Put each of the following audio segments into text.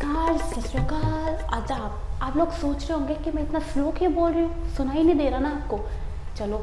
नमस्कार, सत श्री अकाल, आदाब। आप लोग सोच रहे होंगे कि मैं इतना स्लो क्यों बोल रही हूँ, सुनाई नहीं दे रहा ना आपको। चलो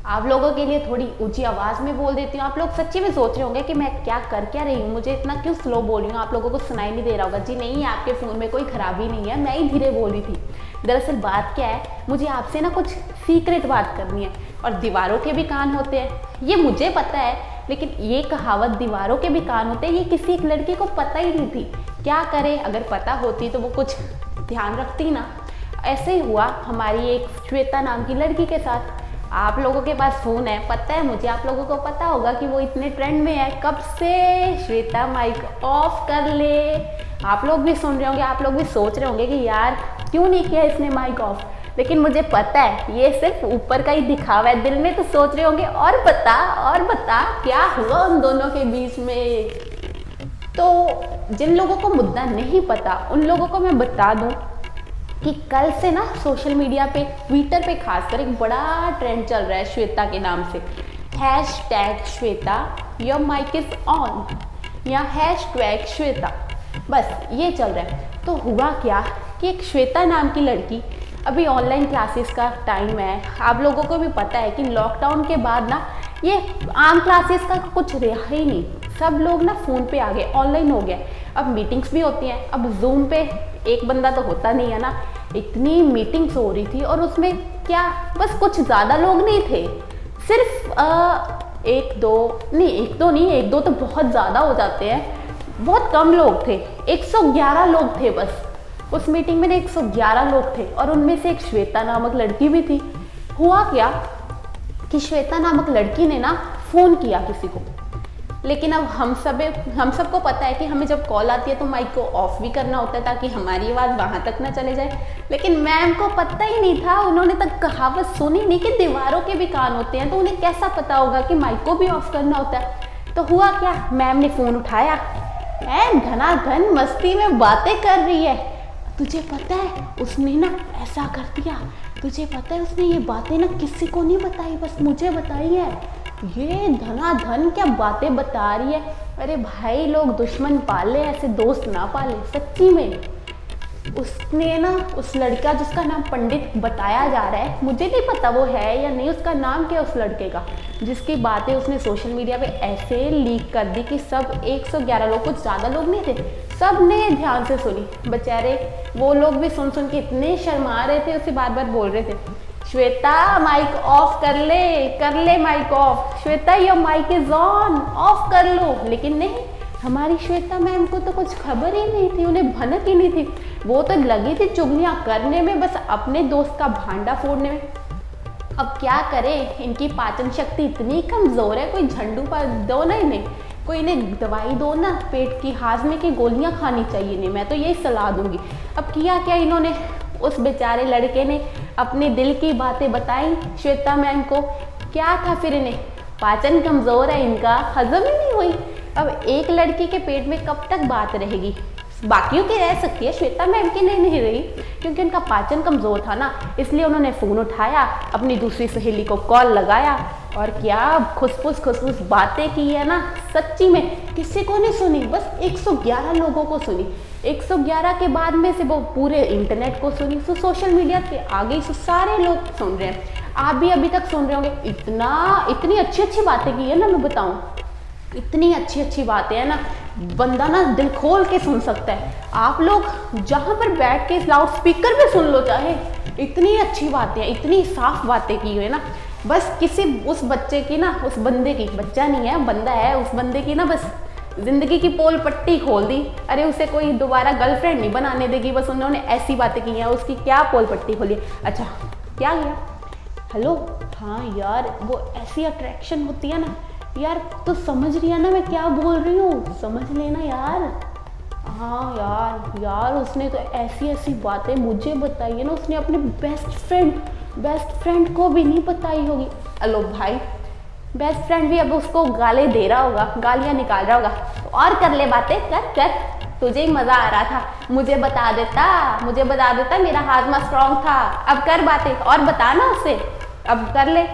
आप लोगों के लिए थोड़ी ऊंची आवाज़ में बोल देती हूँ। आप लोग सच्ची में सोच रहे होंगे कि मैं क्या कर क्या रही हूँ, मुझे इतना क्यों स्लो बोल रही हूँ, आप लोगों को सुनाई नहीं दे रहा होगा। जी नहीं, आपके फ़ोन में कोई ख़राबी नहीं है, मैं ही धीरे बोल रही थी। दरअसल बात क्या है, मुझे आपसे ना कुछ सीक्रेट बात करनी है। और दीवारों के भी कान होते हैं, ये मुझे पता है, लेकिन ये कहावत दीवारों के भी कान होते हैं, ये किसी एक लड़की को पता ही नहीं थी। क्या करे, अगर पता होती तो वो कुछ ध्यान रखती ना। ऐसे ही हुआ हमारी एक श्वेता नाम की लड़की के साथ। आप लोगों के पास फ़ोन है, पता है मुझे, आप लोगों को पता होगा कि वो इतने ट्रेंड में है। कब से श्वेता माइक ऑफ कर ले। आप लोग भी सुन रहे होंगे, आप लोग भी सोच रहे होंगे कि यार क्यों नहीं किया इसने माइक ऑफ। लेकिन मुझे पता है ये सिर्फ ऊपर का ही दिखावा है, दिल में तो सोच रहे होंगे और बता क्या हुआ उन दोनों के बीच में। तो जिन लोगों को मुद्दा नहीं पता उन लोगों को मैं बता दूं कि कल से ना सोशल मीडिया पे, ट्विटर पे खासकर एक बड़ा ट्रेंड चल रहा है श्वेता के नाम से। Hashtag Shweta your mic is on या हैशटैग श्वेता, बस ये चल रहा है। तो हुआ क्या कि एक श्वेता नाम की लड़की, अभी ऑनलाइन क्लासेस का टाइम है, आप लोगों को भी पता है कि लॉकडाउन के बाद ना ये आम क्लासेस का कुछ रहा ही नहीं। सब लोग ना फ़ोन पे आ गए, ऑनलाइन हो गया। अब मीटिंग्स भी होती हैं, अब जूम पे एक बंदा तो होता नहीं है ना। इतनी मीटिंग्स हो रही थी और उसमें क्या, बस कुछ ज़्यादा लोग नहीं थे, सिर्फ एक दो तो बहुत ज़्यादा हो जाते हैं, बहुत कम लोग थे। 111 लोग थे बस उस मीटिंग में ना, 111 लोग थे और उनमें से एक श्वेता नामक लड़की भी थी। हुआ क्या कि श्वेता नामक लड़की ने ना फ़ोन किया किसी को, लेकिन अब हम सबको पता है कि हमें जब कॉल आती है तो माइक को ऑफ भी करना होता है ताकि हमारी आवाज़ वहाँ तक ना चले जाए। लेकिन मैम को पता ही नहीं था, उन्होंने तक कहावत सुनी नहीं कि दीवारों के भी कान होते हैं, तो उन्हें कैसा पता होगा कि माइक को भी ऑफ करना होता है। तो हुआ क्या, मैम ने फ़ोन उठाया, धनाधन मस्ती में बातें कर रही है। तुझे पता है उसने ना ऐसा कर दिया, तुझे पता है उसने ये बातें ना किसी को नहीं बताई, बस मुझे बताई है। ये धनाधन क्या बातें बता रही है। अरे भाई, लोग दुश्मन पाले, ऐसे दोस्त ना पाले सच्ची में। उसने ना उस लड़का जिसका नाम पंडित बताया जा रहा है, मुझे नहीं पता वो है या नहीं, उसका नाम क्या उस लड़के का, जिसकी बातें उसने सोशल मीडिया पे ऐसे लीक कर दी कि सब 111 लोग, कुछ ज़्यादा लोग नहीं थे, सब ने ध्यान से सुनी। बेचारे वो लोग भी सुन के इतने शर्मा रहे थे, उसे बार बार बोल रहे थे, श्वेता माइक ऑफ कर ले mic off, Shweta your mic is on, off कर लो। लेकिन नहीं, हमारी श्वेता मैम को तो कुछ खबर ही नहीं थी, उन्हें भनक ही नहीं थी। वो तो लगी थी चुगलियाँ करने में, बस अपने दोस्त का भांडा फोड़ने में। अब क्या करे, इनकी पाचन शक्ति इतनी कमज़ोर है, कोई झंडू पर दो ना इन्हें, कोई इन्हें दवाई दो ना, पेट की हाजमे की गोलियां खानी चाहिए इन्हें, मैं तो यही सलाह दूंगी। अब किया क्या इन्होंने, उस बेचारे लड़के ने अपने दिल की बातें बताई श्वेता मैम को। क्या था फिर, इन्हें पाचन कमज़ोर है, इनका हजम ही नहीं हुई। अब एक लड़की के पेट में कब तक बात रहेगी, बाकियों की रह सकती है, श्वेता मैम की नहीं रही, क्योंकि उनका पाचन कमज़ोर था ना। इसलिए उन्होंने फ़ोन उठाया, अपनी दूसरी सहेली को कॉल लगाया और क्या खुसफुस बातें की है ना। सच्ची में किसी को नहीं सुनी, बस 111 लोगों को सुनी। 111 के बाद में से वो पूरे इंटरनेट को सुनी, तो सोशल मीडिया पे आ गई, तो सारे लोग सुन रहे हैं। आप भी अभी तक सुन रहे होंगे। इतनी अच्छी बातें की है ना, मैं बताऊँ, इतनी अच्छी बातें हैं ना, बंदा ना दिल खोल के सुन सकता है। आप लोग जहाँ पर बैठ के लाउड स्पीकर में सुन लो चाहे, इतनी अच्छी बातें हैं, इतनी साफ बातें की है ना। बस किसी उस बच्चे की ना, उस बंदे की, बच्चा नहीं है बंदा है, उस बंदे की ना बस जिंदगी की पोल पट्टी खोल दी। अरे उसे कोई दोबारा गर्लफ्रेंड नहीं बनाने देगी, बस उन्होंने ऐसी बातें की हैं, उसकी क्या पोल पट्टी खोली। अच्छा क्या गया, हेलो, हाँ यार, वो ऐसी अट्रैक्शन होती है ना यार, तो समझ रही है ना मैं क्या बोल रही हूँ, समझ लेना यार। हाँ यार उसने तो ऐसी बातें मुझे बताई है ना, उसने अपने बेस्ट फ्रेंड को भी नहीं बताई होगी। अलो भाई, बेस्ट फ्रेंड भी अब उसको गाली दे रहा होगा, गालियाँ निकाल रहा होगा। और कर ले बातें, कर, तुझे ही मज़ा आ रहा था, मुझे बता देता, मेरा हाजमा स्ट्रॉन्ग था। अब कर बातें और बता ना उसे, अब कर ले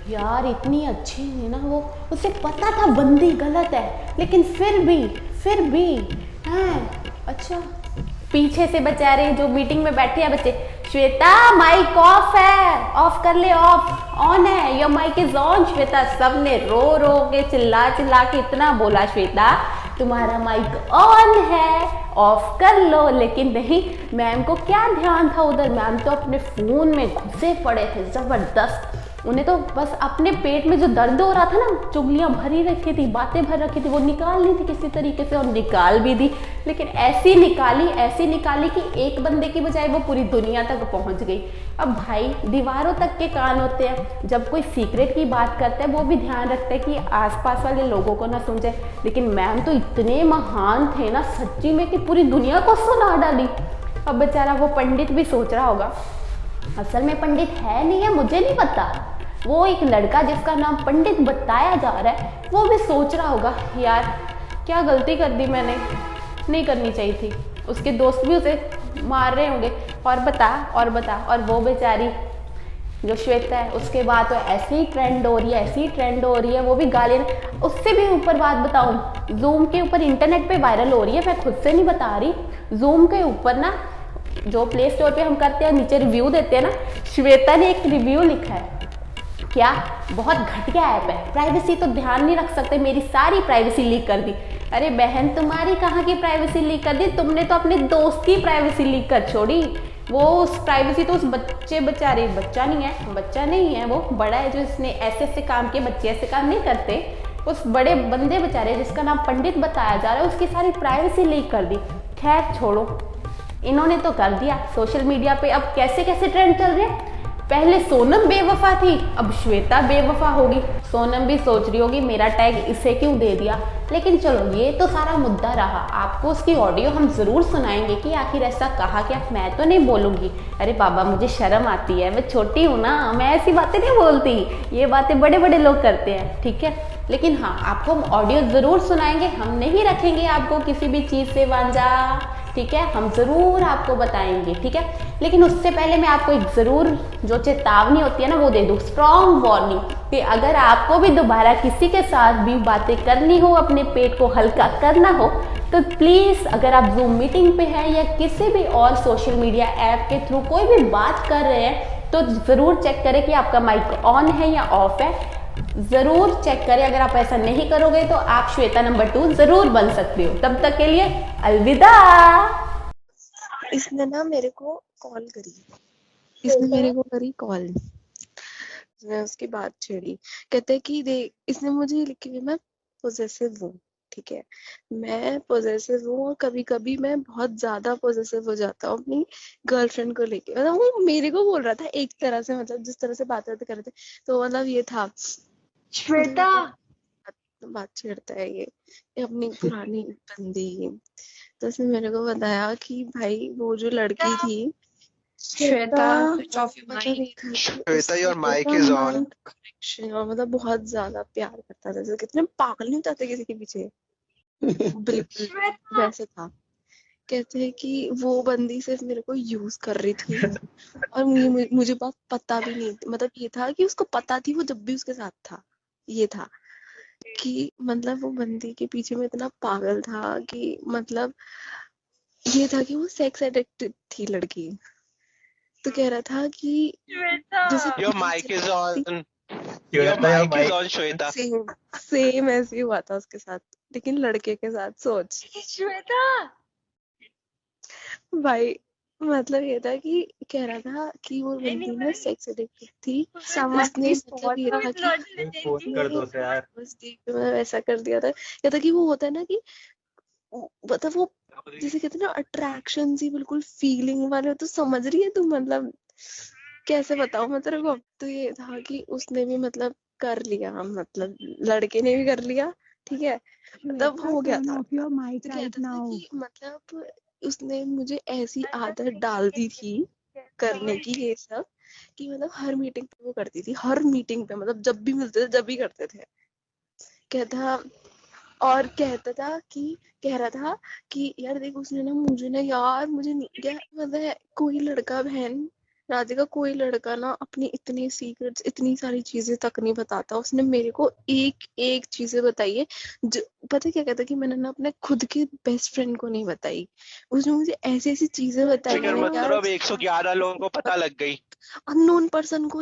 यार। इतनी अच्छी है ना वो, उसे पता था बंदी गलत है, लेकिन फिर भी हैं अच्छा, पीछे से बचा रहे जो मीटिंग में बैठे हैं बच्चे, श्वेता माइक ऑफ है, ऑफ कर ले, ऑफ ऑन है, your mic is on Shweta. सबने रो रो के चिल्ला चिल्ला के इतना बोला, श्वेता तुम्हारा माइक ऑन है, ऑफ कर लो। लेकिन नहीं, मैम को क्या ध्यान था उधर, मैम तो अपने फोन में घुसे पड़े थे जबरदस्त। उन्हें तो बस अपने पेट में जो दर्द हो रहा था ना, चुगलियां भरी रखी थी, बातें भर रखी थी, वो निकालनी थी किसी तरीके से, और निकाल भी दी। लेकिन ऐसी निकाली कि एक बंदे की बजाय वो पूरी दुनिया तक पहुंच गई। अब भाई दीवारों तक के कान होते हैं, जब कोई सीक्रेट की बात करता है वो भी ध्यान रखता है कि आसपास वाले लोगों को ना सुन जाए। लेकिन मैम तो इतने महान थे ना सच्ची में कि पूरी दुनिया को सुना डाली। अब बेचारा वो पंडित भी सोच रहा होगा, असल में पंडित है नहीं है मुझे नहीं पता, वो एक लड़का जिसका नाम पंडित बताया जा रहा है, वो भी सोच रहा होगा यार क्या गलती कर दी मैंने, नहीं करनी चाहिए थी। उसके दोस्त भी उसे मार रहे होंगे, और बता। और वो बेचारी जो श्वेता है, उसके बाद तो ऐसी ट्रेंड हो रही है, वो भी गालियाँ। उससे भी ऊपर बात बताऊँ, जूम के ऊपर इंटरनेट पे वायरल हो रही है, मैं खुद से नहीं बता रही, जूम के ऊपर ना जो प्ले स्टोर पे हम करते हैं नीचे रिव्यू देते हैं ना, श्वेता ने एक रिव्यू लिखा है, क्या बहुत घटिया ऐप है, प्राइवेसी तो ध्यान नहीं रख सकते, मेरी सारी प्राइवेसी लीक कर दी। अरे बहन तुम्हारी कहाँ की प्राइवेसी लीक कर दी, तुमने तो अपने दोस्त की प्राइवेसी लीक कर छोड़ी। वो उस प्राइवेसी तो उस बच्चे बेचारे, बच्चा नहीं है, वो बड़ा है जो इसने ऐसे काम किए, बच्चे ऐसे काम नहीं करते। उस बड़े बंदे बेचारे जिसका नाम पंडित बताया जा रहा है, उसकी सारी प्राइवेसी लीक कर दी। खैर छोड़ो, इन्होंने तो कर दिया सोशल मीडिया पे। अब कैसे कैसे ट्रेंड चल रहे हैं, पहले सोनम बेवफा थी, अब श्वेता बेवफा होगी। सोनम भी सोच रही होगी मेरा टैग इसे क्यों दे दिया। लेकिन चलो ये तो सारा मुद्दा रहा, आपको उसकी ऑडियो हम जरूर सुनाएंगे कि आखिर ऐसा कहा क्या। मैं तो नहीं बोलूंगी, अरे बाबा मुझे शर्म आती है, मैं छोटी हूँ ना, मैं ऐसी बातें नहीं बोलती, ये बातें बड़े बड़े लोग करते हैं, ठीक है। लेकिन हाँ, आपको हम ऑडियो जरूर सुनाएंगे, हम नहीं रखेंगे आपको किसी भी चीज से वांझा, ठीक है, हम जरूर आपको बताएंगे, ठीक है। लेकिन उससे पहले मैं आपको एक जरूर जो चेतावनी होती है ना वो दे दूं, स्ट्रॉन्ग वार्निंग, कि अगर आपको भी दोबारा किसी के साथ भी बातें करनी हो, अपने पेट को हल्का करना हो, तो प्लीज अगर आप जूम मीटिंग पे हैं या किसी भी और सोशल मीडिया ऐप के थ्रू कोई भी बात कर रहे हैं, तो जरूर चेक करें कि आपका माइक ऑन है या ऑफ है, जरूर चेक करें। अगर आप ऐसा नहीं करोगे तो आप श्वेता नंबर 2 जरूर बन सकते हो। तब तक के लिए अलविदा। इसने ना मेरे को कॉल करी, इसने मेरे को करी कॉल, मैं उसकी बात छेड़ी, कहते कि देख, इसने मुझे लिखी हुई, मैं पोजेसिव हूँ, ठीक है, मैं पोजेसिव हूँ और कभी कभी मैं बहुत ज्यादा पोजेसिव हो जाता हूँ अपनी गर्लफ्रेंड को लेके। मतलब वो मेरे को बोल रहा था एक तरह से, मतलब जिस तरह से बातें कर रहे थे, तो मतलब ये था, श्वेता बात छेड़ता है ये अपनी पुरानी बंदी। तो उसने मेरे को बताया कि भाई वो जो लड़की थी, Shweta switch off your mic. Shweta your mic is on. और मतलब बहुत ज्यादा प्यार करता था, जैसे कितने पागल नहीं होते किसी के पीछे, बिल्कुल वैसे था। कहते हैं कि वो बंदी सिर्फ मेरे को यूज कर रही थी और मुझे बात पता भी नहीं, मतलब ये था कि उसको पता थी वो जब भी उसके साथ था, ये था कि मतलब वो बंदी के पीछे में इतना पागल था कि मतलब ये था कि वो सेक्स एडिक्टेड थी लड़की। तो कह रहा था कि जैसे your mic is on, your mic is on Shweta. Same ऐसे ही हुआ था उसके साथ, लेकिन लड़के के साथ। सोच श्वेता भाई, मतलब ये था कि कह रहा था कि वो बंदी ना सेक्स एडिक्टेड थी, उसने मतलब ये था कि फोन कर दो यार, बस देख मैं ऐसा कर दिया था। कहता कि वो होता है ना कि मतलब वो जैसे कहते हैं ना अट्रैक्शन सी बिल्कुल फीलिंग वाले, तो समझ रही है तू, मतलब कैसे बताऊं मैं तेरे को। तो ये था कि उसने भी मतलब कर लिया, मतलब लड़के ने भी कर लिया, ठीक है, मतलब हो गया था। तो कहता था कि मतलब उसने मुझे ऐसी आदत डाल दी थी करने की ये सब, कि मतलब हर मीटिंग पे वो करती थी, हर मीटिंग पे, मतलब जब भी मिलते थे जब भी करते थे। कहता और कहता था कि कह रहा था कि यार देख, उसने ना मुझे ना यार, मुझे नहीं क्या मतलब, कोई लड़का बहन राधिका, कोई लड़का ना अपनी इतनी सीक्रेट्स, इतनी सारी चीजें तक नहीं बताता। उसने मेरे को एक एक चीजें बताई है, पता है क्या कहता कि मैंने ना अपने खुद के बेस्ट फ्रेंड को नहीं बताई, उसने मुझे ऐसी ऐसी चीजें बताई फिक्र ना मत यार, करो, अब 111 लोगों को पता लग गई। अननोन पर्सन को